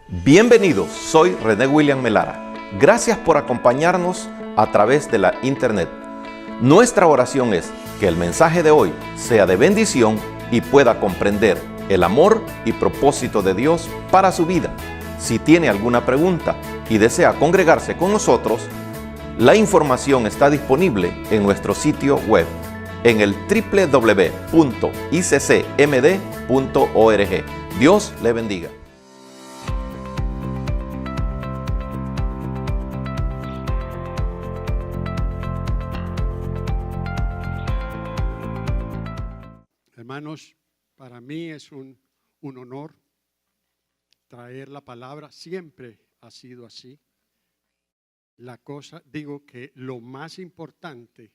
Bienvenidos, soy René William Melara. Gracias por acompañarnos a través de la internet. Nuestra oración es que el mensaje de hoy sea de bendición y pueda comprender el amor y propósito de Dios para su vida. Si tiene alguna pregunta y desea congregarse con nosotros, la información está disponible en nuestro sitio web en el www.iccmd.org. Dios le bendiga. Hermanos, para mí es un honor traer la palabra. Siempre ha sido así. Digo que lo más importante,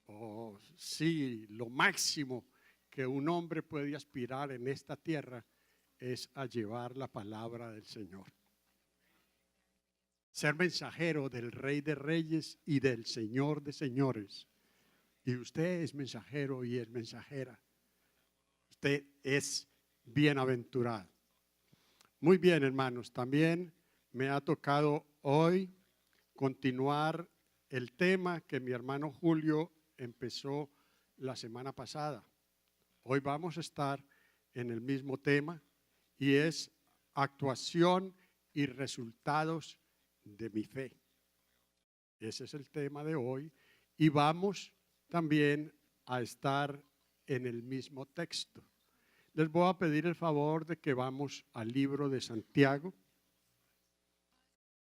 lo máximo que un hombre puede aspirar en esta tierra es a llevar la palabra del Señor. Ser mensajero del Rey de Reyes y del Señor de Señores. Y usted es mensajero y es mensajera. Usted es bienaventurado. Muy bien, hermanos, también me ha tocado hoy continuar el tema que mi hermano Julio empezó la semana pasada. Hoy vamos a estar en el mismo tema y es actuación y resultados de mi fe. Ese es el tema de hoy y vamos también a estar en el mismo texto. Les voy a pedir el favor de que vamos al libro de Santiago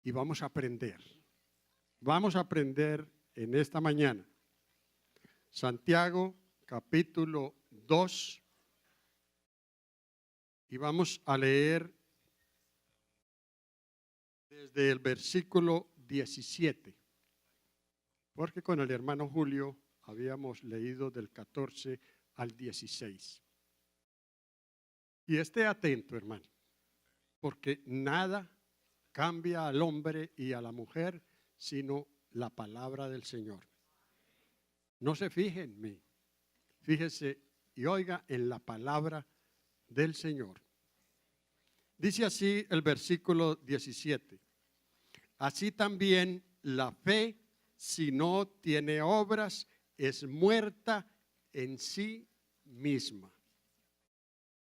y vamos a aprender. Vamos a aprender en esta mañana. Santiago capítulo 2 y vamos a leer desde el versículo 17. Porque con el hermano Julio habíamos leído del 14 al 16. Y esté atento, hermano, porque nada cambia al hombre y a la mujer sino la palabra del Señor. No se fije en mí, fíjese y oiga en la palabra del Señor. Dice así el versículo 17. Así también la fe, si no tiene obras, es muerta en sí misma.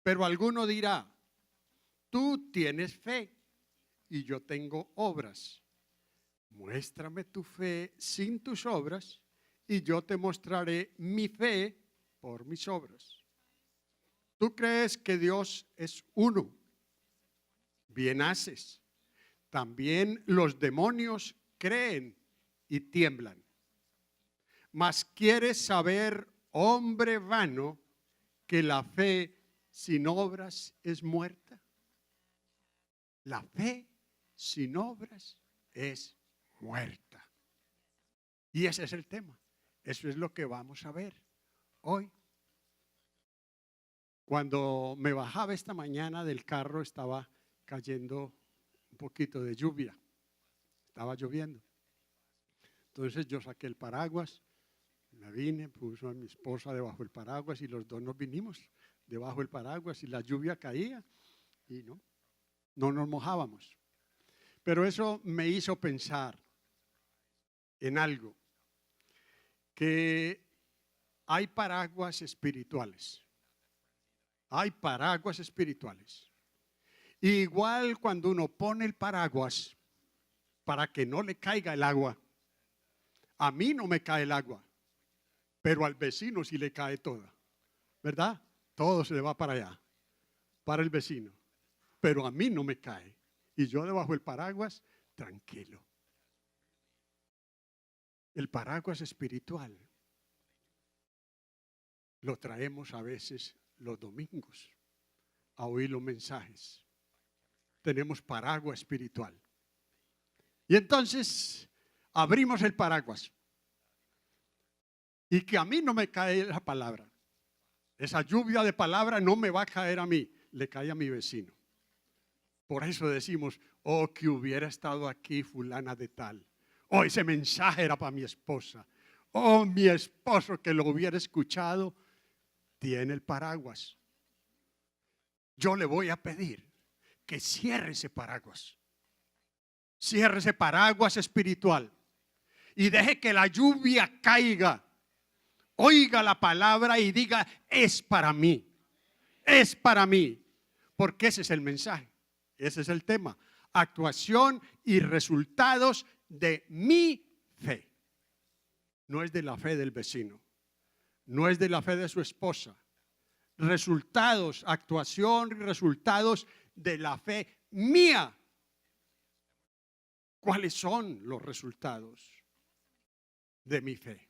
Pero alguno dirá, tú tienes fe y yo tengo obras. Muéstrame tu fe sin tus obras y yo te mostraré mi fe por mis obras. ¿Tú crees que Dios es uno? Bien haces. También los demonios creen y tiemblan. Mas quieres saber, hombre vano, que la fe sin obras es muerta. La fe sin obras es muerta. Y ese es el tema. Eso es lo que vamos a ver hoy. Cuando me bajaba esta mañana del carro estaba cayendo un poquito de lluvia. Estaba lloviendo. Entonces yo saqué el paraguas, me vine, puso a mi esposa debajo del paraguas y los dos nos vinimos debajo del paraguas y la lluvia caía y no nos mojábamos. Pero eso me hizo pensar en algo, que hay paraguas espirituales. Hay paraguas espirituales. Igual cuando uno pone el paraguas para que no le caiga el agua, a mí no me cae el agua, pero al vecino sí le cae toda, ¿verdad? Todo se le va para allá, para el vecino, pero a mí no me cae. Y yo debajo del paraguas, tranquilo. El paraguas espiritual lo traemos a veces los domingos a oír los mensajes. Tenemos paraguas espiritual. Y entonces abrimos el paraguas. Y que a mí no me cae la palabra. Esa lluvia de palabra no me va a caer a mí, le cae a mi vecino. Por eso decimos, oh, que hubiera estado aquí fulana de tal. Oh, ese mensaje era para mi esposa. Oh, mi esposo que lo hubiera escuchado, tiene el paraguas. Yo le voy a pedir que cierre ese paraguas. Cierre ese paraguas espiritual y deje que la lluvia caiga. Oiga la palabra y diga, es para mí. Es para mí. Porque ese es el mensaje. Ese es el tema. Actuación y resultados de mi fe. No es de la fe del vecino. No es de la fe de su esposa. Resultados, actuación y resultados de la fe mía. ¿Cuáles son los resultados de mi fe?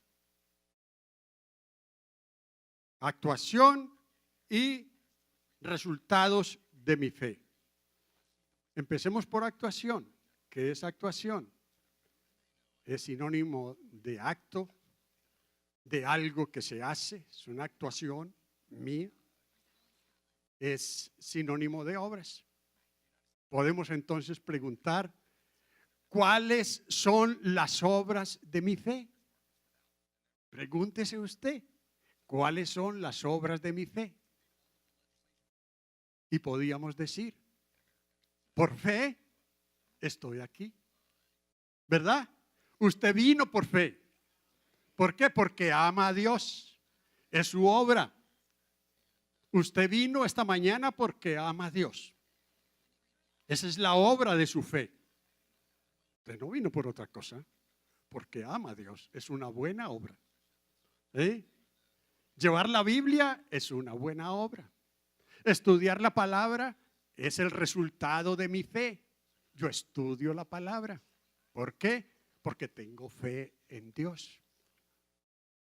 Actuación y resultados de mi fe. Empecemos por actuación. ¿Qué es actuación? Es sinónimo de acto, de algo que se hace, es una actuación mía. Es sinónimo de obras. Podemos entonces preguntar, ¿cuáles son las obras de mi fe? Pregúntese usted, ¿cuáles son las obras de mi fe? Y podíamos decir, por fe estoy aquí, ¿verdad? Usted vino por fe. ¿Por qué? Porque ama a Dios. Es su obra. Usted vino esta mañana porque ama a Dios. Esa es la obra de su fe. Usted no vino por otra cosa, porque ama a Dios. Es una buena obra. Llevar la Biblia es una buena obra. Estudiar la palabra es el resultado de mi fe. Yo estudio la palabra. ¿Por qué? Porque tengo fe en Dios.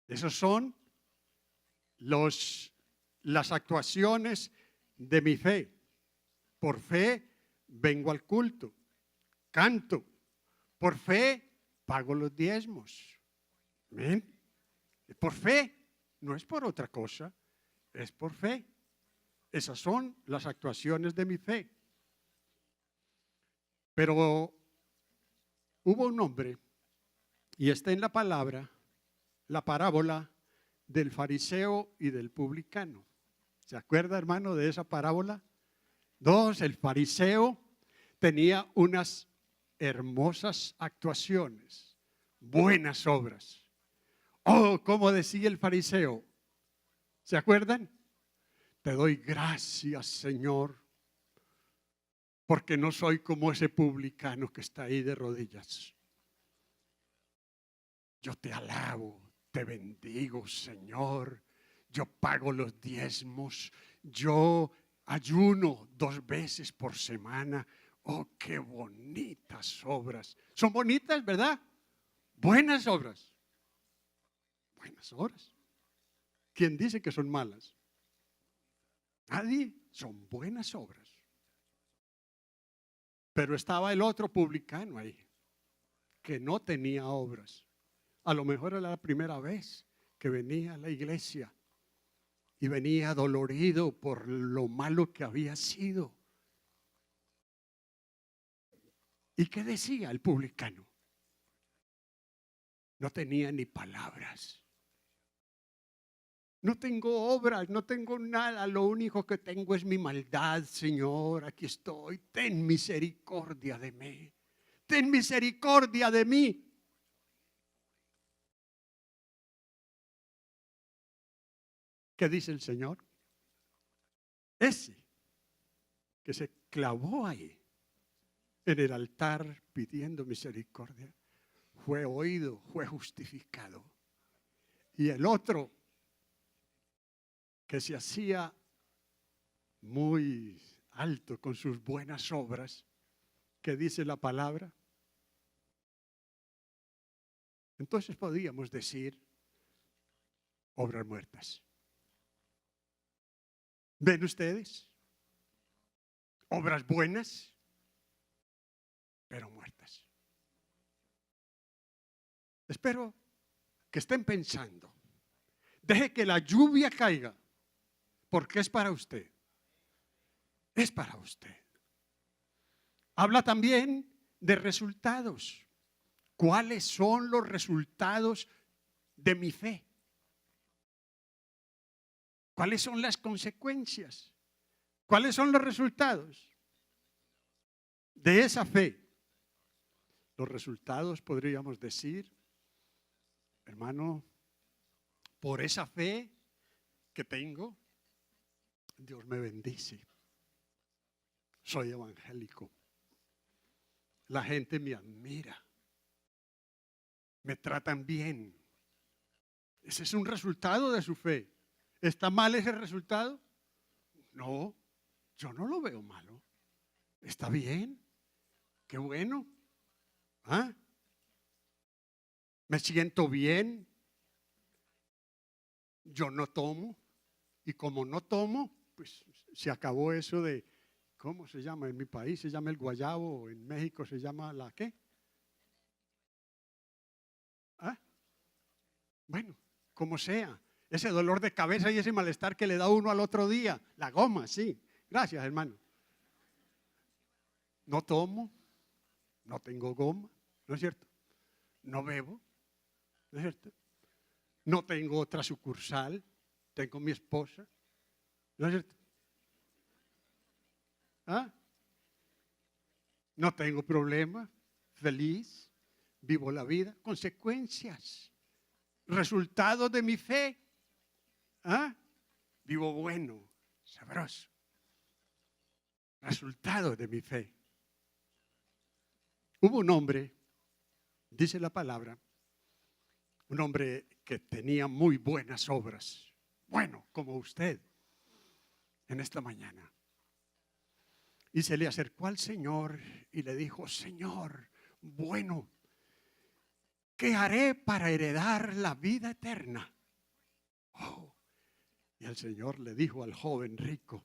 Esos son las actuaciones de mi fe. Por fe vengo al culto, canto. Por fe pago los diezmos. ¿Ven? Por fe, no es por otra cosa, es por fe. Esas son las actuaciones de mi fe. Pero hubo un hombre, y está en la palabra, la parábola del fariseo y del publicano. ¿Se acuerda, hermano, de esa parábola? El fariseo tenía unas hermosas actuaciones, buenas obras. Oh, como decía el fariseo, ¿se acuerdan? Te doy gracias, Señor, porque no soy como ese publicano que está ahí de rodillas. Yo te alabo, te bendigo, Señor. Yo pago los diezmos. Yo ayuno 2 veces por semana. Oh, qué bonitas obras. Son bonitas, ¿verdad? Buenas obras. Buenas obras. ¿Quién dice que son malas? Nadie. Son buenas obras. Pero estaba el otro publicano ahí, que no tenía obras. A lo mejor era la primera vez que venía a la iglesia y venía dolorido por lo malo que había sido. ¿Y qué decía el publicano? No tenía ni palabras. No tengo obras, no tengo nada, lo único que tengo es mi maldad, Señor, aquí estoy, ten misericordia de mí, ten misericordia de mí. ¿Qué dice el Señor? Ese que se clavó ahí en el altar pidiendo misericordia, fue oído, fue justificado. Y el otro que se hacía muy alto con sus buenas obras, ¿qué dice la palabra? Entonces podríamos decir obras muertas. ¿Ven ustedes? Obras buenas, pero muertas. Espero que estén pensando. Deje que la lluvia caiga, porque es para usted. Es para usted. Habla también de resultados. ¿Cuáles son los resultados de mi fe? ¿Cuáles son las consecuencias? ¿Cuáles son los resultados? de esa fe, los resultados podríamos decir, hermano, por esa fe que tengo, Dios me bendice. Soy evangélico. La gente me admira. Me tratan bien. Ese es un resultado de su fe. ¿Está mal ese resultado? No, yo no lo veo malo. Está bien. Qué bueno. ¿Ah? Me siento bien. Yo no tomo. Y como no tomo, pues se acabó eso de, ¿cómo se llama? En mi país se llama el guayabo, en México se llama la ¿qué? ¿Ah? Bueno, como sea. Ese dolor de cabeza y ese malestar que le da uno al otro día. La goma, sí. Gracias, hermano. No tomo, no tengo goma, ¿no es cierto? No bebo, ¿no es cierto? No tengo otra sucursal, tengo mi esposa, ¿no es cierto? ¿Ah? No tengo problema, feliz, vivo la vida, consecuencias, resultados de mi fe. ¿Ah? Vivo bueno, sabroso. Resultado de mi fe. Hubo un hombre, dice la palabra, un hombre que tenía muy buenas obras, bueno, como usted, en esta mañana. Y se le acercó al Señor y le dijo, Señor, bueno, ¿qué haré para heredar la vida eterna? Oh, y el Señor le dijo al joven rico,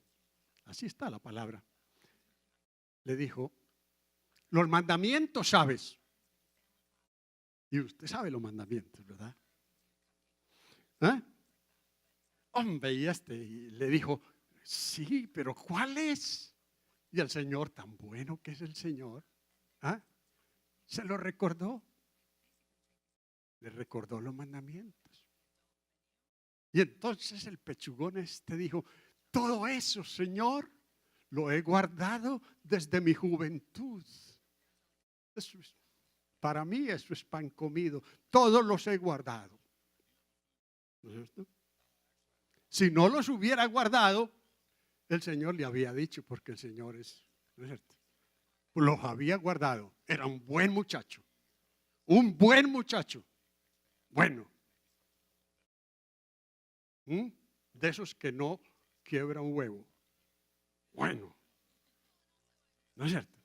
así está la palabra, le dijo, los mandamientos sabes. Y usted sabe los mandamientos, ¿verdad? ¿Ah? Hombre, y le dijo, sí, pero ¿cuáles? Y el Señor, tan bueno que es el Señor, ¿ah? Se lo recordó. Le recordó los mandamientos. Y entonces el pechugón dijo, todo eso, Señor, lo he guardado desde mi juventud. Eso es, para mí eso es pan comido. Todos los he guardado. ¿No es cierto? Si no los hubiera guardado, el Señor le había dicho, porque el Señor es, ¿no es cierto? Los había guardado. Era un buen muchacho. Un buen muchacho. Bueno. De esos que no quiebra un huevo. Bueno. ¿No es cierto?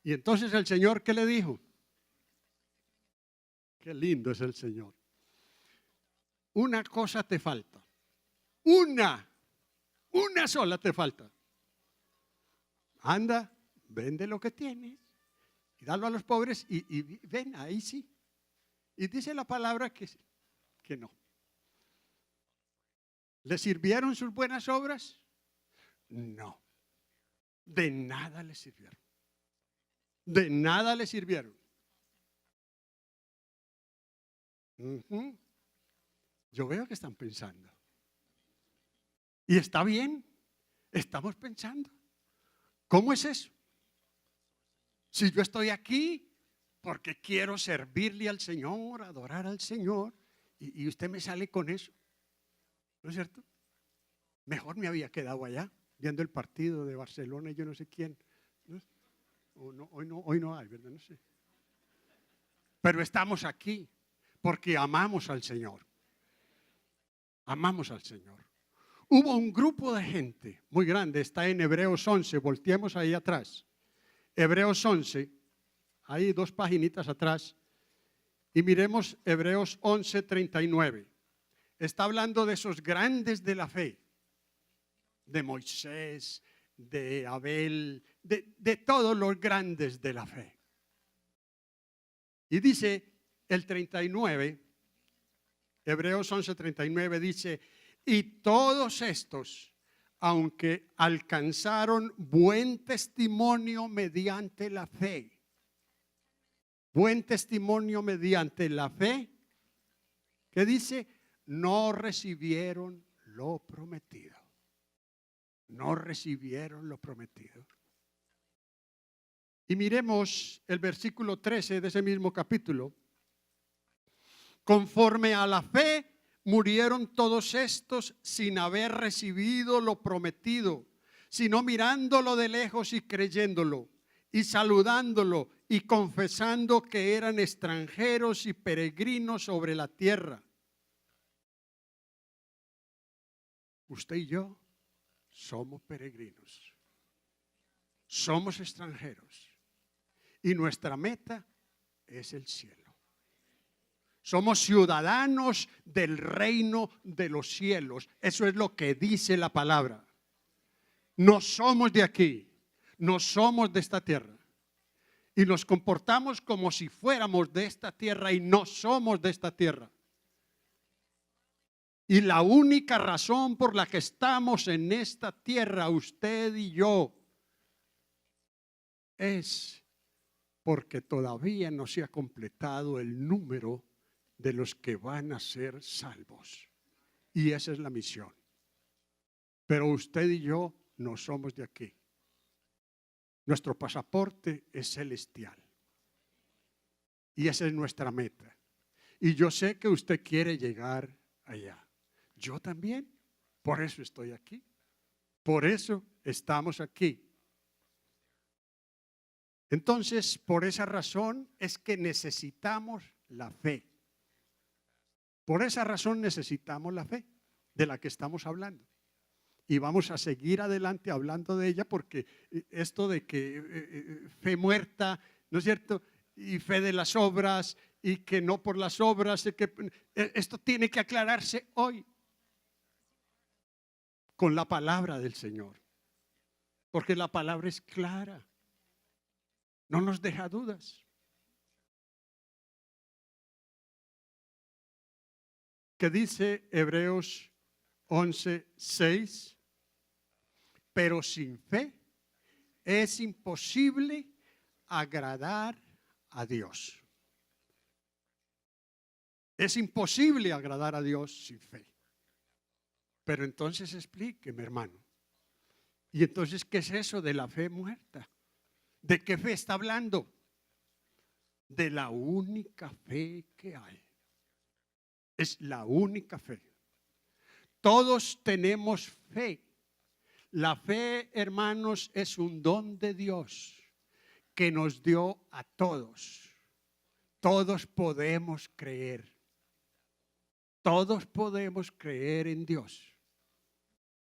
Y entonces el Señor, ¿qué le dijo? Qué lindo es el Señor. Una cosa te falta. Una sola te falta. Anda, vende lo que tienes y dalo a los pobres y ven, ahí sí. Y dice la palabra que no. ¿Le sirvieron sus buenas obras? No. De nada le sirvieron. De nada le sirvieron. Yo veo que están pensando. Y está bien, estamos pensando. ¿Cómo es eso? Si yo estoy aquí porque quiero servirle al Señor, adorar al Señor, y usted me sale con eso, ¿no es cierto? Mejor me había quedado allá viendo el partido de Barcelona y yo no sé quién. ¿No? Hoy no hay, ¿verdad? No sé. Pero estamos aquí porque amamos al Señor. Amamos al Señor. Hubo un grupo de gente muy grande, está en Hebreos 11, volteemos ahí atrás. Hebreos 11, ahí 2 paginitas atrás, y miremos Hebreos 11, 39. Está hablando de esos grandes de la fe, de Moisés, de Abel, de todos los grandes de la fe. Y dice el 39, Hebreos 11, 39 dice, y todos estos, aunque alcanzaron buen testimonio mediante la fe, buen testimonio mediante la fe, ¿qué dice? No recibieron lo prometido. no recibieron lo prometido. Y miremos el versículo 13 de ese mismo capítulo. Conforme a la fe murieron todos estos sin haber recibido lo prometido, sino mirándolo de lejos y creyéndolo, y saludándolo y confesando que eran extranjeros y peregrinos sobre la tierra. Usted y yo somos peregrinos, somos extranjeros, y nuestra meta es el cielo. Somos ciudadanos del reino de los cielos. Eso es lo que dice la palabra. No somos de aquí, no somos de esta tierra. Y nos comportamos como si fuéramos de esta tierra y no somos de esta tierra. Y la única razón por la que estamos en esta tierra, usted y yo, es porque todavía no se ha completado el número de los que van a ser salvos. Y esa es la misión. Pero usted y yo no somos de aquí. Nuestro pasaporte es celestial. Y esa es nuestra meta. Y yo sé que usted quiere llegar allá. Yo también. Por eso estoy aquí. Por eso estamos aquí. Entonces, por esa razón es que necesitamos la fe. Por esa razón necesitamos la fe de la que estamos hablando. Y vamos a seguir adelante hablando de ella porque esto de que fe muerta, ¿no es cierto? Y fe de las obras y que no por las obras, esto tiene que aclararse hoy con la palabra del Señor. Porque la palabra es clara, no nos deja dudas. Que dice Hebreos 11:6, pero sin fe es imposible agradar a Dios. Es imposible agradar a Dios sin fe. Pero entonces explíqueme, hermano. Y entonces, ¿qué es eso de la fe muerta? ¿De qué fe está hablando? De la única fe que hay. Es la única fe. Todos tenemos fe. La fe, hermanos, es un don de Dios que nos dio a todos. Todos podemos creer. Todos podemos creer en Dios.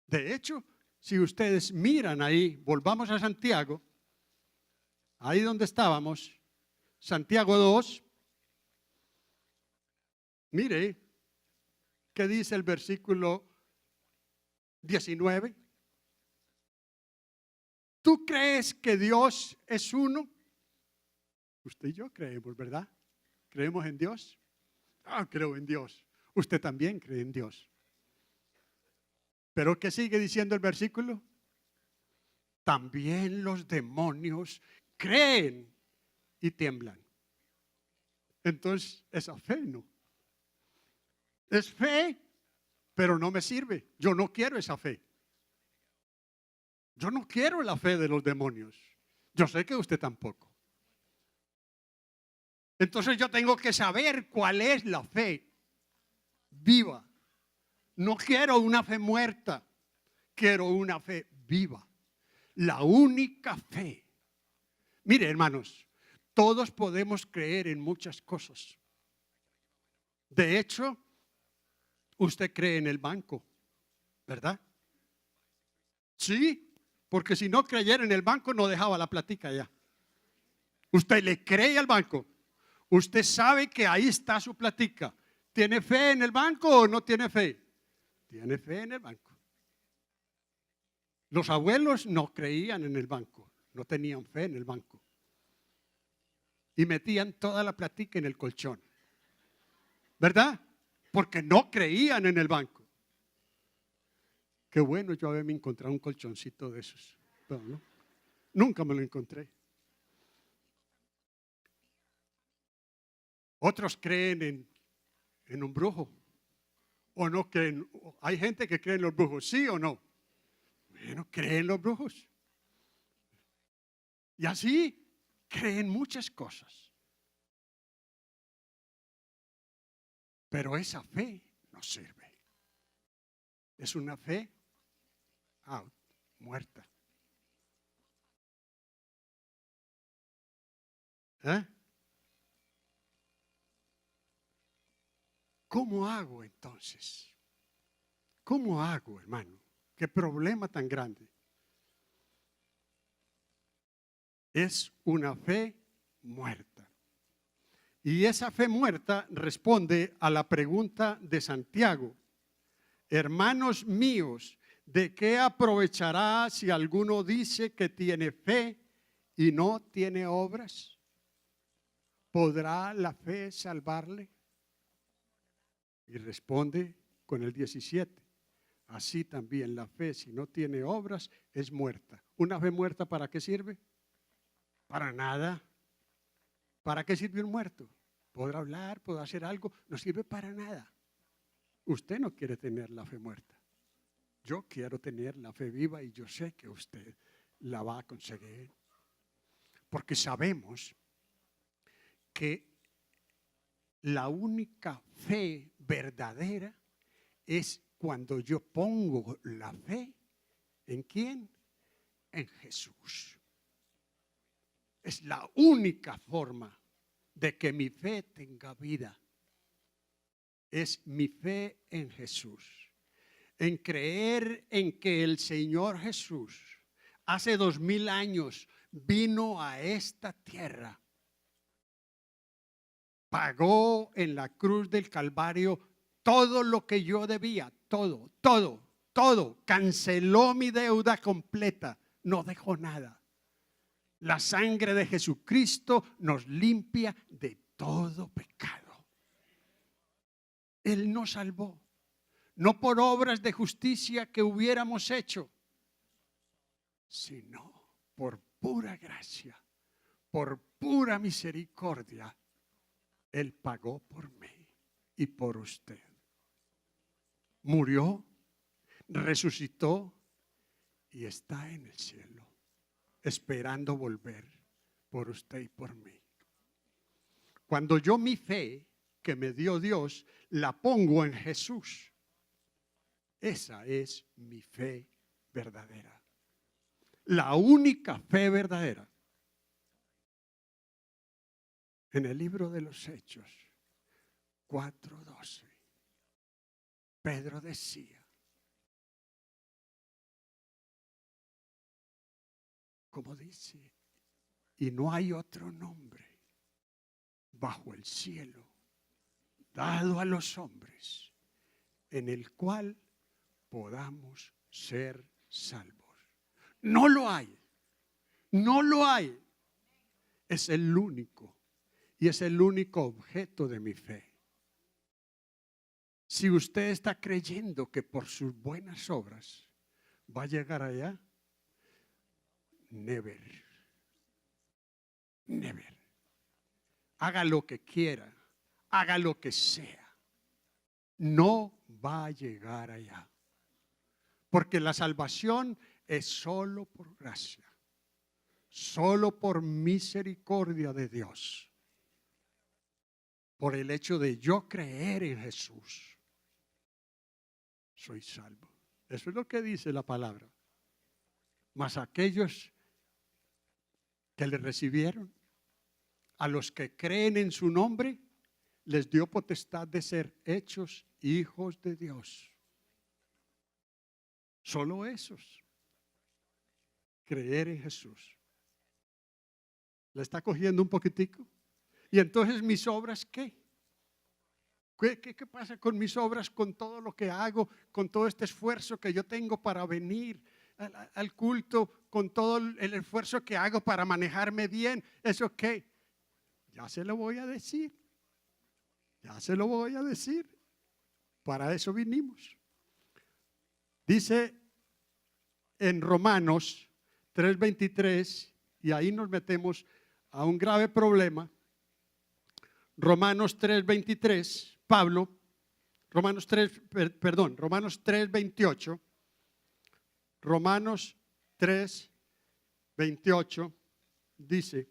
De hecho, si ustedes miran ahí, volvamos a Santiago, ahí donde estábamos, Santiago 2. Mire, ¿qué dice el versículo 19? ¿Tú crees que Dios es uno? Usted y yo creemos, ¿verdad? ¿Creemos en Dios? Ah, creo en Dios. Usted también cree en Dios. ¿Pero qué sigue diciendo el versículo? También los demonios creen y tiemblan. Entonces, esa fe no. Es fe, pero no me sirve. Yo no quiero esa fe. Yo no quiero la fe de los demonios. Yo sé que usted tampoco. Entonces yo tengo que saber cuál es la fe viva. No quiero una fe muerta, quiero una fe viva. La única fe. Mire, hermanos, todos podemos creer en muchas cosas. De hecho, usted cree en el banco, ¿verdad? Sí, porque si no creyera en el banco no dejaba la platica ya. Usted le cree al banco. Usted sabe que ahí está su platica. ¿Tiene fe en el banco o no tiene fe? Tiene fe en el banco. Los abuelos no creían en el banco, no tenían fe en el banco. Y metían toda la platica en el colchón. ¿Verdad? Porque no creían en el banco. Qué bueno yo haberme encontrado un colchoncito de esos. Pero no, nunca me lo encontré. Otros creen en un brujo. O no creen. Hay gente que cree en los brujos, ¿sí o no? Bueno, creen los brujos. Y así creen muchas cosas. Pero esa fe no sirve. Es una fe muerta. ¿Cómo hago entonces? ¿Cómo hago, hermano? ¿Qué problema tan grande? Es una fe muerta. Y esa fe muerta responde a la pregunta de Santiago. Hermanos míos, ¿de qué aprovechará si alguno dice que tiene fe y no tiene obras? ¿Podrá la fe salvarle? Y responde con el 17. Así también la fe, si no tiene obras, es muerta. ¿Una fe muerta para qué sirve? Para nada. ¿Para qué sirve un muerto? ¿Podrá hablar? ¿Podrá hacer algo? No sirve para nada. Usted no quiere tener la fe muerta. Yo quiero tener la fe viva y yo sé que usted la va a conseguir. Porque sabemos que la única fe verdadera es cuando yo pongo la fe ¿en quién? En Jesús. Es la única forma de que mi fe tenga vida. Es mi fe en Jesús. En creer en que el Señor Jesús hace 2000 años vino a esta tierra. Pagó en la cruz del Calvario todo lo que yo debía, todo. Canceló mi deuda completa, no dejó nada. La sangre de Jesucristo nos limpia de todo pecado. Él nos salvó, no por obras de justicia que hubiéramos hecho, sino por pura gracia, por pura misericordia. Él pagó por mí y por usted. Murió, resucitó y está en el cielo, esperando volver por usted y por mí. Cuando yo mi fe que me dio Dios la pongo en Jesús, esa es mi fe verdadera. La única fe verdadera. En el libro de los Hechos 4:12, Pedro decía, como dice, y no hay otro nombre bajo el cielo dado a los hombres en el cual podamos ser salvos. No lo hay, no lo hay. Es el único. Y es el único objeto de mi fe. Si usted está creyendo que por sus buenas obras va a llegar allá, never. Haga lo que quiera, haga lo que sea, no va a llegar allá. Porque la salvación es solo por gracia, solo por misericordia de Dios. Por el hecho de yo creer en Jesús, soy salvo. Eso es lo que dice la palabra. Mas aquellos que le recibieron, a los que creen en su nombre, les dio potestad de ser hechos hijos de Dios. Solo esos. Creer en Jesús. ¿Le está cogiendo un poquitico? Y entonces mis obras, ¿qué? ¿Qué pasa con mis obras, con todo lo que hago, con todo este esfuerzo que yo tengo para venir al culto, con todo el esfuerzo que hago para manejarme bien? ¿Eso qué? Ya se lo voy a decir. Para eso vinimos. Dice en Romanos 3:23, y ahí nos metemos a un grave problema. Romanos 3:23, Pablo, Romanos 3:28, Romanos 3, 28 dice: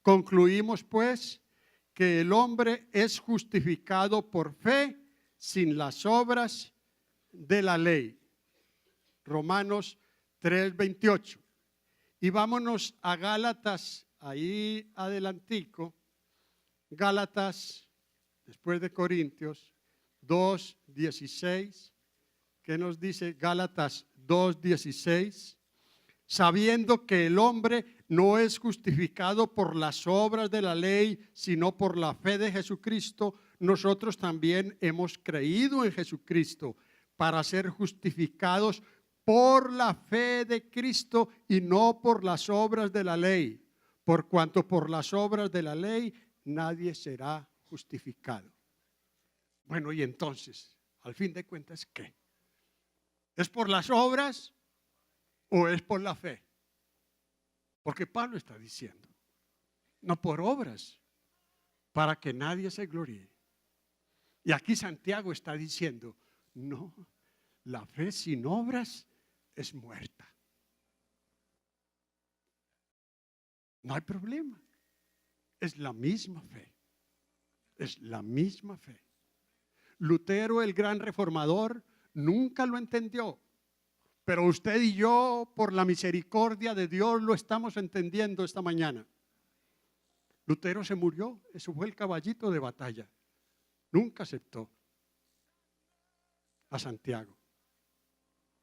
concluimos pues que el hombre es justificado por fe sin las obras de la ley. Romanos 3, 28. Y vámonos a Gálatas, ahí adelantico, Gálatas, después de Corintios, 2, 16. ¿Qué nos dice Gálatas 2, 16? Sabiendo que el hombre no es justificado por las obras de la ley, sino por la fe de Jesucristo, nosotros también hemos creído en Jesucristo para ser justificados por la fe de Cristo y no por las obras de la ley, por cuanto por las obras de la ley nadie será justificado. Bueno, y entonces, al fin de cuentas, ¿qué? ¿Es por las obras o es por la fe? Porque Pablo está diciendo, no por obras, para que nadie se gloríe. Y aquí Santiago está diciendo, no, la fe sin obras es muerta. No hay problema. Es la misma fe. Es la misma fe. Lutero, el gran reformador, nunca lo entendió. Pero usted y yo, por la misericordia de Dios, lo estamos entendiendo esta mañana. Lutero se murió. Eso fue el caballito de batalla. Nunca aceptó a Santiago.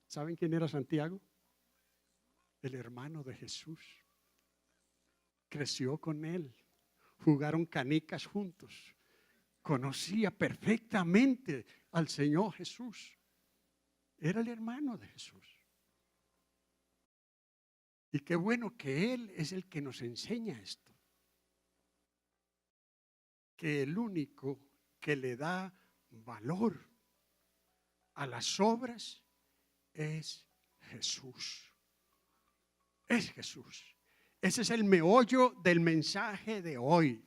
¿Saben quién era Santiago? El hermano de Jesús. Creció con él. Jugaron canicas juntos. Conocía perfectamente al Señor Jesús. Era el hermano de Jesús. Y qué bueno que Él es el que nos enseña esto. Que el único que le da valor a las obras es Jesús. Es Jesús. Ese es el meollo del mensaje de hoy.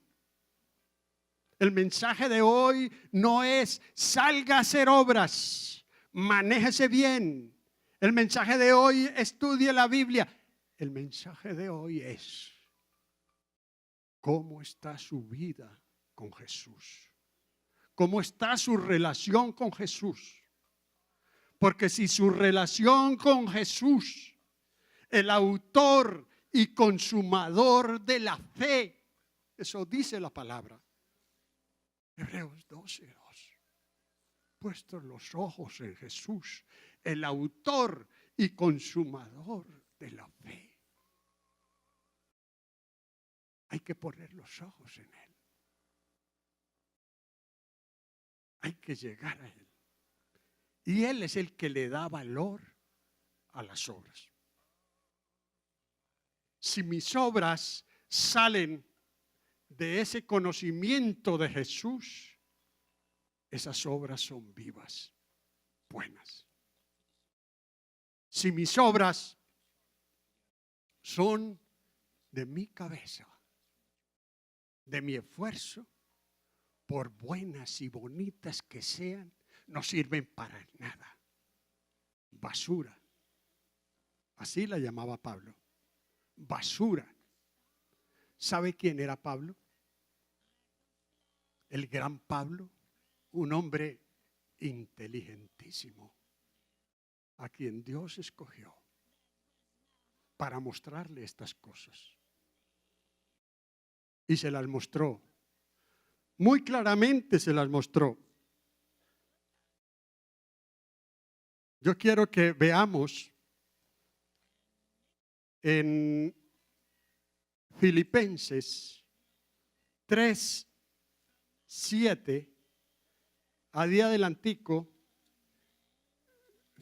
El mensaje de hoy no es salga a hacer obras, manéjese bien. El mensaje de hoy estudie la Biblia. El mensaje de hoy es cómo está su vida con Jesús. Cómo está su relación con Jesús. Porque si su relación con Jesús, el autor y consumador de la fe, eso dice la palabra. Hebreos 12:2. Puestos los ojos en Jesús, el autor y consumador de la fe. Hay que poner los ojos en Él. Hay que llegar a Él. Y Él es el que le da valor a las obras. Si mis obras salen de ese conocimiento de Jesús, esas obras son vivas, buenas. Si mis obras son de mi cabeza, de mi esfuerzo, por buenas y bonitas que sean, no sirven para nada. Basura. Así la llamaba Pablo. Basura. ¿Sabe quién era Pablo? El gran Pablo, un hombre inteligentísimo, a quien Dios escogió para mostrarle estas cosas. Y se las mostró. Muy claramente se las mostró. Yo quiero que veamos en Filipenses 3:7, a día adelantico,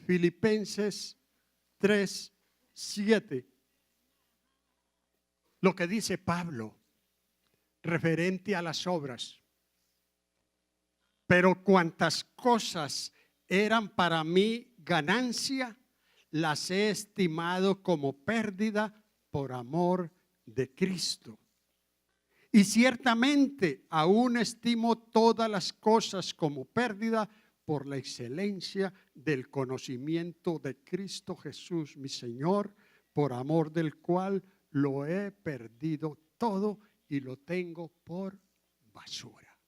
Filipenses 3:7, lo que dice Pablo referente a las obras. Pero cuantas cosas eran para mí ganancia, las he estimado como pérdida por amor de Cristo. Y ciertamente aún estimo todas las cosas como pérdida por la excelencia del conocimiento de Cristo Jesús, mi Señor, por amor del cual lo he perdido todo y lo tengo por basura.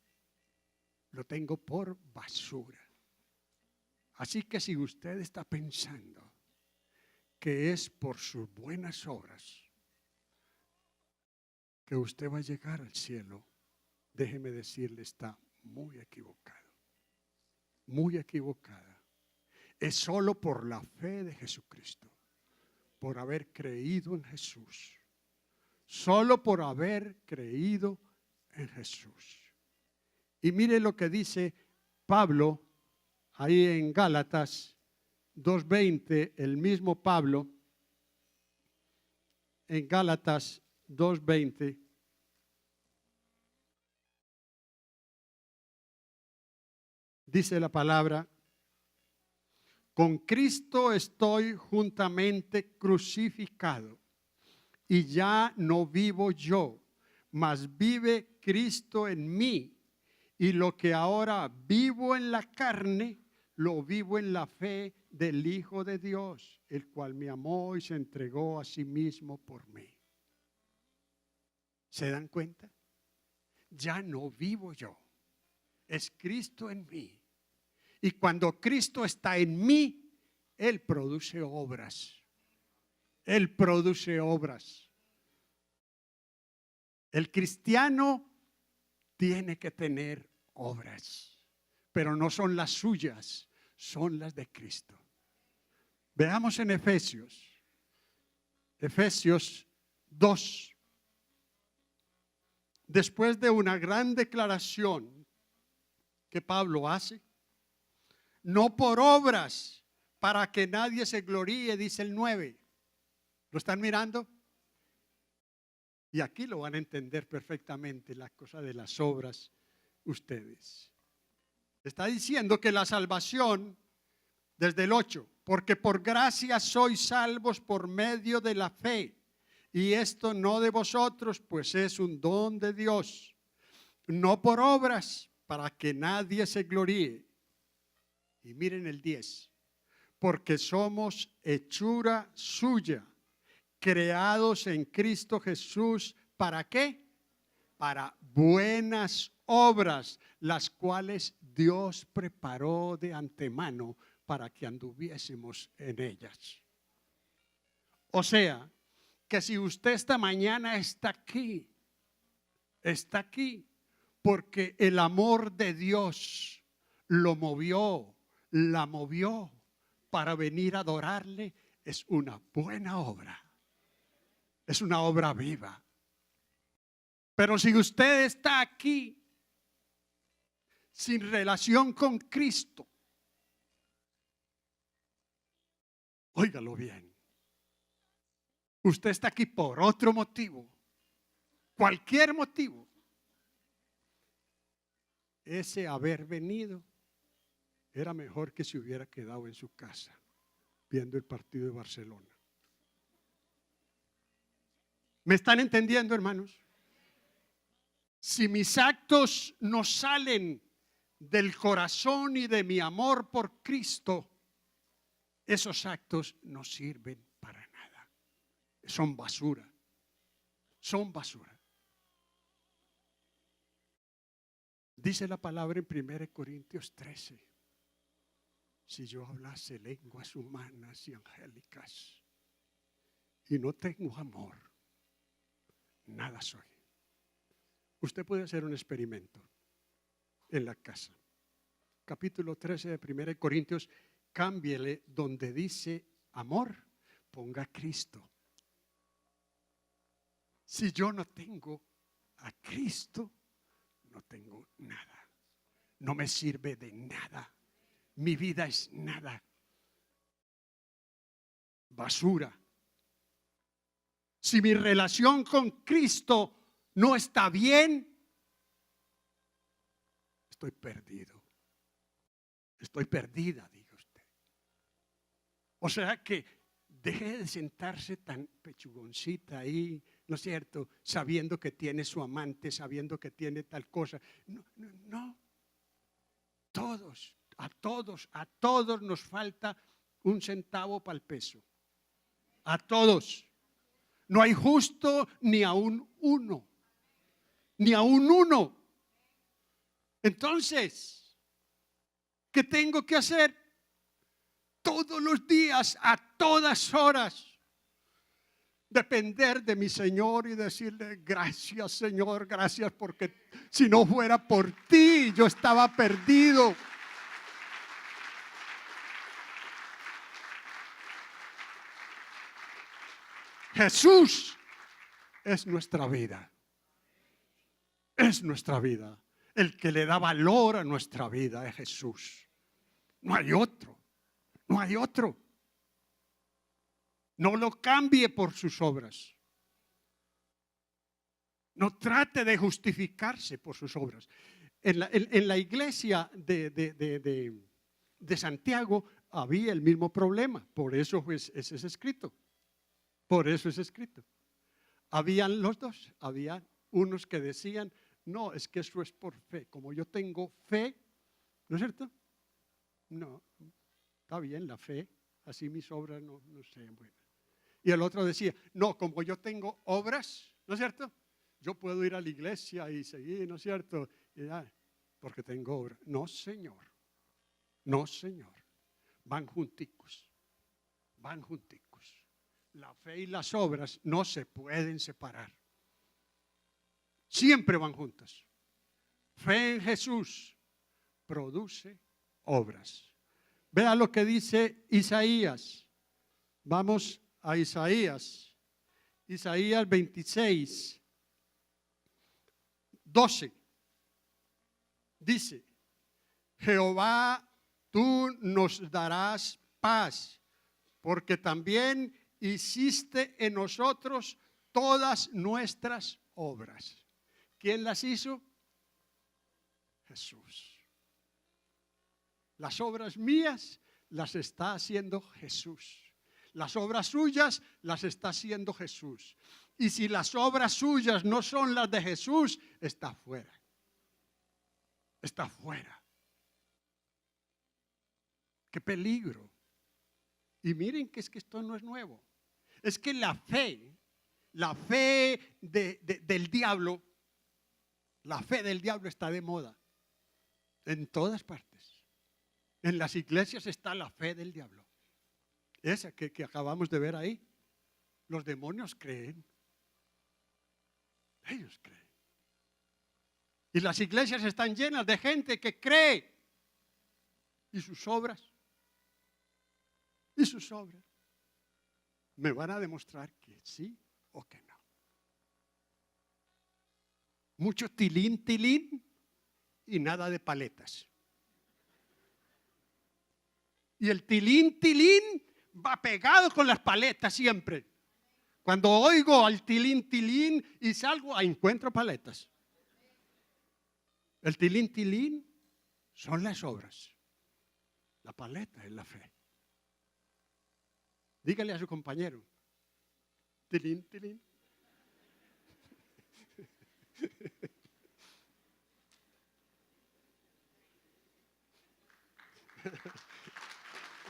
Lo tengo por basura. Así que si usted está pensando que es por sus buenas obras que usted va a llegar al cielo, déjeme decirle, está muy equivocado. Muy equivocada. Es solo por la fe de Jesucristo, por haber creído en Jesús. Solo por haber creído en Jesús. Y mire lo que dice Pablo ahí en Gálatas 2:20, el mismo Pablo, en Gálatas 2:20, dice la palabra: con Cristo estoy juntamente crucificado, y ya no vivo yo, mas vive Cristo en mí. Y lo que ahora vivo en la carne, lo vivo en la fe del Hijo de Dios, el cual me amó y se entregó a sí mismo por mí. ¿Se dan cuenta? Ya no vivo yo, es Cristo en mí. Y cuando Cristo está en mí, Él produce obras. Él produce obras. El cristiano tiene que tener obras, pero no son las suyas, son las de Cristo. Veamos en Efesios 2. Después de una gran declaración que Pablo hace, no por obras para que nadie se gloríe, dice el 9. ¿Lo están mirando? Y aquí lo van a entender perfectamente, la cosa de las obras, ustedes. Está diciendo que la salvación, desde el 8, porque por gracia sois salvos por medio de la fe, y esto no de vosotros, pues es un don de Dios, no por obras, para que nadie se gloríe. Y miren el 10, porque somos hechura suya, creados en Cristo Jesús, ¿para qué? Para buenas obras, las cuales Dios preparó de antemano para que anduviésemos en ellas. O sea, que si usted esta mañana está aquí porque el amor de Dios lo movió, la movió para venir a adorarle, es una buena obra. Es una obra viva. Pero si usted está aquí sin relación con Cristo, óigalo bien. Usted está aquí por otro motivo, cualquier motivo. Ese haber venido era mejor que se hubiera quedado en su casa viendo el partido de Barcelona. ¿Me están entendiendo, hermanos? Si mis actos no salen del corazón y de mi amor por Cristo, esos actos no sirven para nada. Son basura. Son basura. Dice la palabra en 1 Corintios 13. Si yo hablase lenguas humanas y angélicas y no tengo amor, nada soy. Usted puede hacer un experimento en la casa. Capítulo 13 de 1 Corintios, cámbiele donde dice amor, ponga Cristo. Si yo no tengo a Cristo, no tengo nada. No me sirve de nada. Mi vida es nada. Basura. Si mi relación con Cristo no está bien, estoy perdido. Estoy perdida, diga usted. O sea que deje de sentarse tan pechugoncita ahí, ¿no es cierto? Sabiendo que tiene su amante, sabiendo que tiene tal cosa. No. Todos, A todos nos falta un centavo para el peso. A todos. No hay justo ni a un uno. Ni a un uno. Entonces, ¿qué tengo que hacer? Todos los días, a todas horas, depender de mi Señor y decirle: gracias, Señor, gracias, porque si no fuera por ti, yo estaba perdido. Jesús es nuestra vida. Es nuestra vida. El que le da valor a nuestra vida es Jesús. No hay otro. No hay otro. No lo cambie por sus obras. No trate de justificarse por sus obras. En la iglesia de Santiago había el mismo problema. Por eso es escrito. Por eso es escrito. Habían los dos. Había unos que decían: no, es que eso es por fe. Como yo tengo fe, ¿no es cierto? No, está bien la fe. Así mis obras no sean buenas. Y el otro decía: no, como yo tengo obras, ¿no es cierto? Yo puedo ir a la iglesia y seguir, ¿no es cierto? Y ya, porque tengo obras. No, Señor. No, Señor. Van junticos. Van junticos. La fe y las obras no se pueden separar. Siempre van juntas. Fe en Jesús produce obras. Vea lo que dice Isaías. Vamos a Isaías. Isaías 26, 12. Dice: Jehová, tú nos darás paz, porque también hiciste en nosotros todas nuestras obras. ¿Quién las hizo? Jesús. Las obras mías las está haciendo Jesús. Las obras suyas las está haciendo Jesús. Y si las obras suyas no son las de Jesús, está fuera. Está fuera. ¡Qué peligro! Y miren que es que esto no es nuevo. Es que la fe del diablo, la fe del diablo está de moda en todas partes. En las iglesias está la fe del diablo. Esa que acabamos de ver ahí. Los demonios creen. Ellos creen. Y las iglesias están llenas de gente que cree. ¿Y sus obras? ¿Y sus obras? Me van a demostrar que sí o que no. Mucho tilín, tilín y nada de paletas. Y el tilín, tilín va pegado con las paletas siempre. Cuando oigo al tilín, tilín y salgo, encuentro paletas. El tilín, tilín son las obras. La paleta es la fe. Dígale a su compañero: tilín, tilín.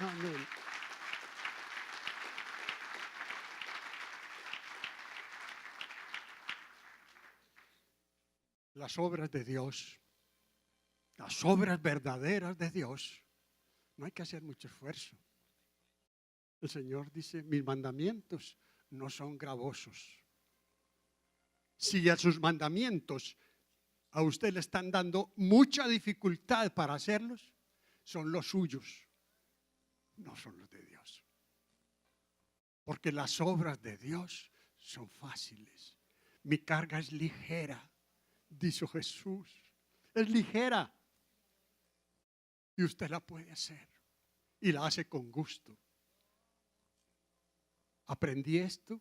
Amén. Las obras de Dios, las obras verdaderas de Dios, no hay que hacer mucho esfuerzo. El Señor dice: mis mandamientos no son gravosos. Si a sus mandamientos a usted le están dando mucha dificultad para hacerlos, son los suyos, no son los de Dios. Porque las obras de Dios son fáciles. Mi carga es ligera, dijo Jesús. Es ligera. Y usted la puede hacer. Y la hace con gusto. Aprendí esto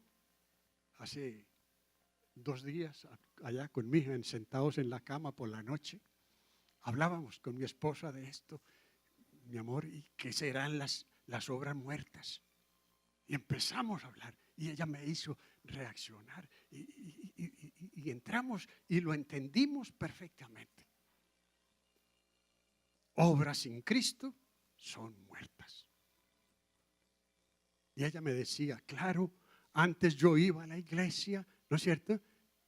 hace 2 días allá con mi hija, sentados en la cama por la noche. Hablábamos con mi esposa de esto. Mi amor, ¿y qué serán las obras muertas? Y empezamos a hablar. Y ella me hizo reaccionar. Y entramos y lo entendimos perfectamente. obras sin Cristo son muertas. Y ella me decía, claro, antes yo iba a la iglesia, ¿no es cierto?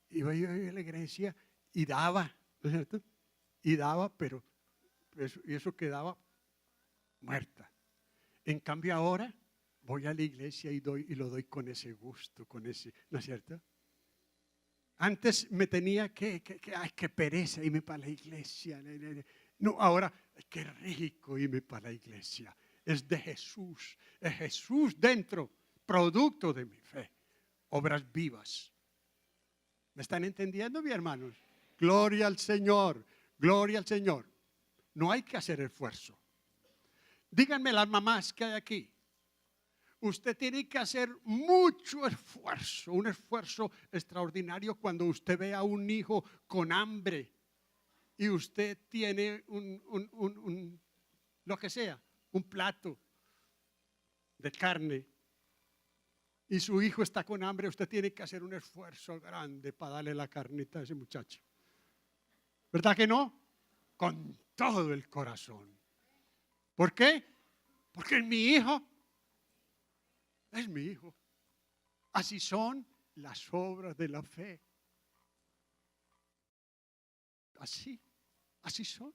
Iba yo a la iglesia y daba, ¿no es cierto? Y daba, pero eso quedaba muerta. En cambio ahora voy a la iglesia y lo doy con ese gusto, con ese, ¿no es cierto? Antes me tenía ay, qué pereza irme para la iglesia. No, ahora, qué rico irme para la iglesia. Es de Jesús, es Jesús dentro, producto de mi fe. Obras vivas. ¿Me están entendiendo, mis hermanos? Gloria al Señor, gloria al Señor. No hay que hacer esfuerzo. Díganme las mamás que hay aquí. Usted tiene que hacer mucho esfuerzo, un esfuerzo extraordinario cuando usted ve a un hijo con hambre y usted tiene lo que sea, un plato de carne y su hijo está con hambre, usted tiene que hacer un esfuerzo grande para darle la carnita a ese muchacho. ¿Verdad que no? Con todo el corazón. ¿Por qué? Porque es mi hijo. Es mi hijo. Así son las obras de la fe. Así son.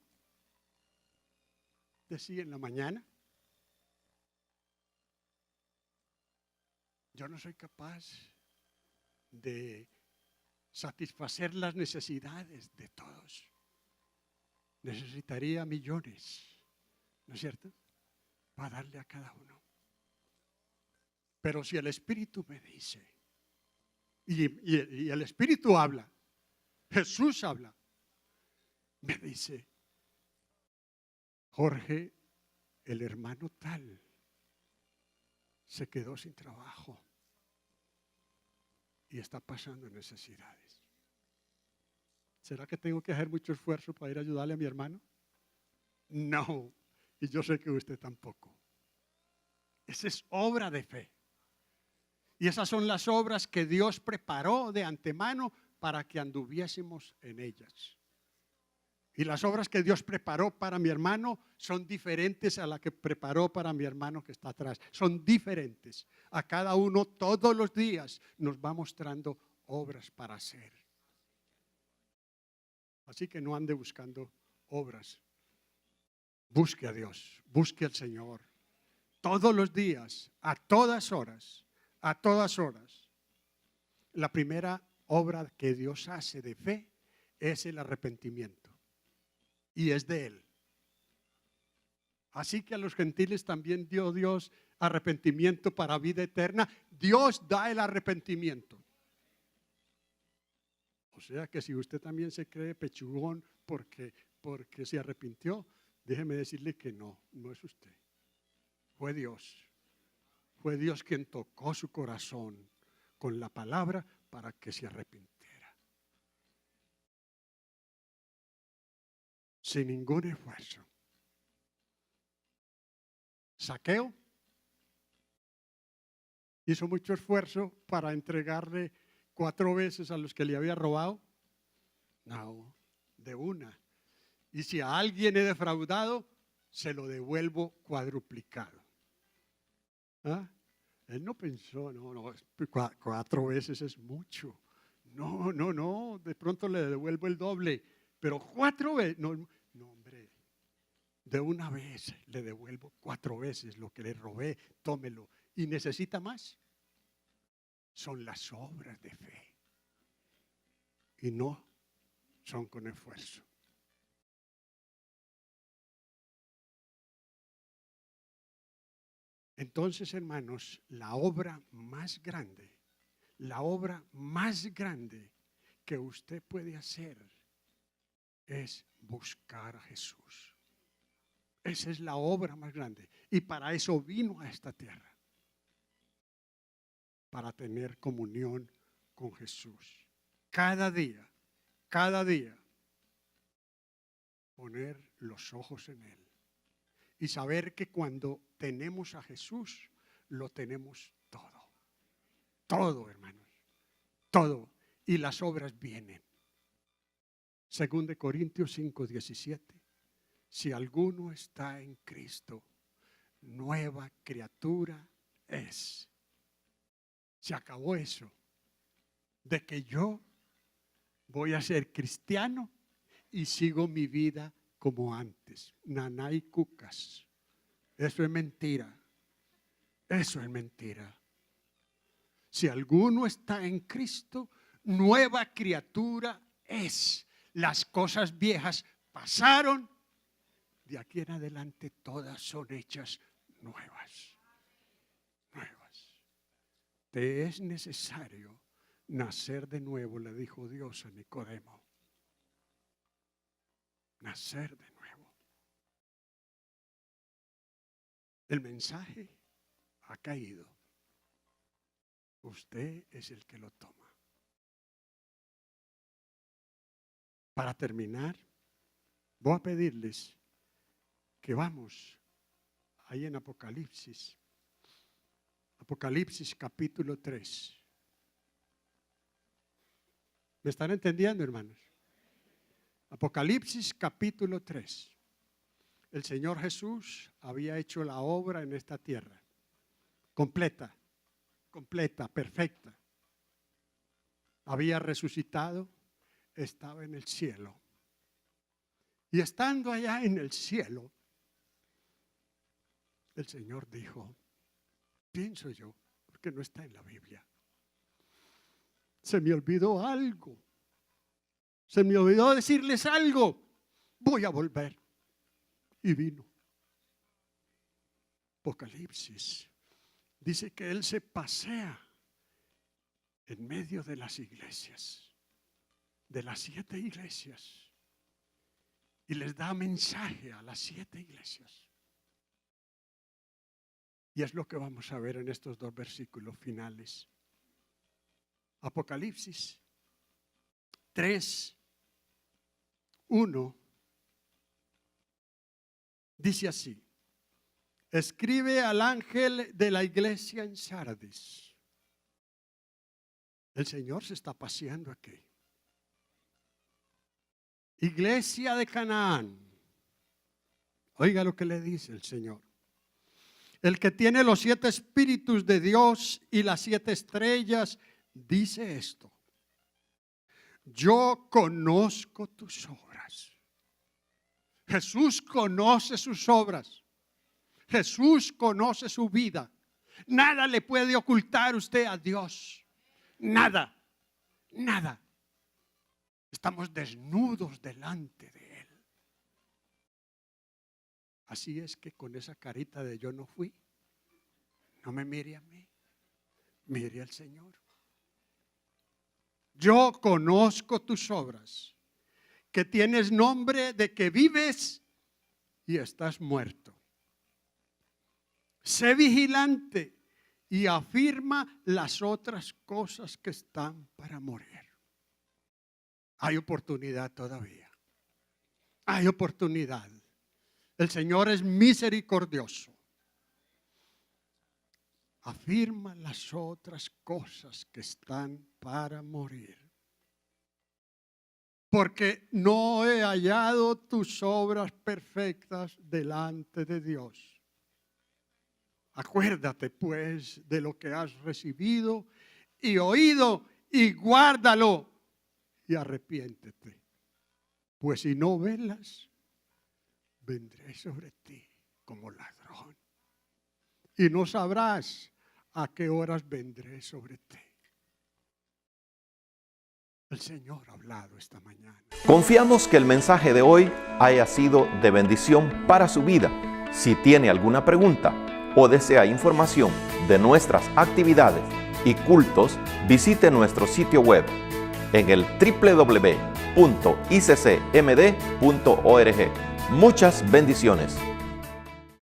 Decía en la mañana, yo no soy capaz de satisfacer las necesidades de todos. Necesitaría millones, ¿no es cierto?, para darle a cada uno. Pero si el Espíritu me dice, y el Espíritu habla, Jesús habla, me dice, Jorge, el hermano tal se quedó sin trabajo y está pasando necesidades. ¿Será que tengo que hacer mucho esfuerzo para ir a ayudarle a mi hermano? No, y yo sé que usted tampoco. Esa es obra de fe. Y esas son las obras que Dios preparó de antemano para que anduviésemos en ellas. Y las obras que Dios preparó para mi hermano son diferentes a las que preparó para mi hermano que está atrás. Son diferentes. A cada uno todos los días nos va mostrando obras para hacer. Así que no ande buscando obras. Busque a Dios, busque al Señor. Todos los días, a todas horas. A todas horas. La primera obra que Dios hace de fe es el arrepentimiento. Y es de Él. Así que a los gentiles también dio Dios arrepentimiento para vida eterna. Dios da el arrepentimiento. O sea que si usted también se cree pechugón porque se arrepintió, déjeme decirle que no es usted. Fue Dios. Fue Dios quien tocó su corazón con la palabra para que se arrepintiera. Sin ningún esfuerzo. Saqueo hizo mucho esfuerzo para entregarle 4 veces a los que le había robado. No, de una. Y si a alguien he defraudado, se lo devuelvo cuadruplicado. ¿Ah? Él no pensó, no, 4 veces es mucho. No, de pronto le devuelvo el doble, pero 4 veces, no, hombre, de una vez le devuelvo 4 veces lo que le robé, tómelo. ¿Y necesita más? Son las obras de fe y no son con esfuerzo. Entonces, hermanos, la obra más grande que usted puede hacer es buscar a Jesús. Esa es la obra más grande. Y para eso vino a esta tierra. Para tener comunión con Jesús. Cada día, poner los ojos en Él. Y saber que cuando tenemos a Jesús, lo tenemos todo. Todo, hermanos. Todo. Y las obras vienen. 2 Corintios 5:17. Si alguno está en Cristo, nueva criatura es. Se acabó eso de que yo voy a ser cristiano y sigo mi vida como antes. Nanay cucas. Eso es mentira. Eso es mentira. Si alguno está en Cristo, nueva criatura es. Las cosas viejas pasaron. De aquí en adelante todas son hechas nuevas. Nuevas. Te es necesario nacer de nuevo, le dijo Dios a Nicodemo. Nacer de nuevo. El mensaje ha caído. Usted es el que lo toma. Para terminar, voy a pedirles que vamos ahí en Apocalipsis. Apocalipsis capítulo 3. ¿Me están entendiendo, hermanos? Apocalipsis capítulo 3. El Señor Jesús había hecho la obra en esta tierra. Completa, perfecta. Había resucitado, estaba en el cielo. Y estando allá en el cielo, el Señor dijo, pienso yo, porque no está en la Biblia. Se me olvidó algo. Se me olvidó decirles algo. Voy a volver. Y vino. Apocalipsis dice que Él se pasea en medio de las iglesias, de las 7 iglesias, y les da mensaje a las 7 iglesias. Y es lo que vamos a ver en estos 2 versículos finales. Apocalipsis 3, 1 dice así: escribe al ángel de la iglesia en Sardis. El Señor se está paseando aquí. Iglesia de Canaán. Oiga lo que le dice el Señor. El que tiene los 7 espíritus de Dios y las 7 estrellas dice esto: yo conozco tus obras. Jesús conoce sus obras. Jesús conoce su vida. Nada le puede ocultar usted a Dios. Nada, nada. Estamos desnudos delante de Él. Así es que con esa carita de yo no fui, no me mire a mí, mire al Señor. Yo conozco tus obras, que tienes nombre de que vives y estás muerto. Sé vigilante y afirma las otras cosas que están para morir. Hay oportunidad todavía. Hay oportunidad. El Señor es misericordioso. Afirma las otras cosas que están para morir. Porque no he hallado tus obras perfectas delante de Dios. Acuérdate pues de lo que has recibido y oído y guárdalo y arrepiéntete. Pues si no velas, vendré sobre ti como ladrón y no sabrás a qué horas vendré sobre ti. El Señor ha hablado esta mañana. Confiamos que el mensaje de hoy haya sido de bendición para su vida. Si tiene alguna pregunta o desea información de nuestras actividades y cultos, visite nuestro sitio web en el www.iccmd.org. Muchas bendiciones.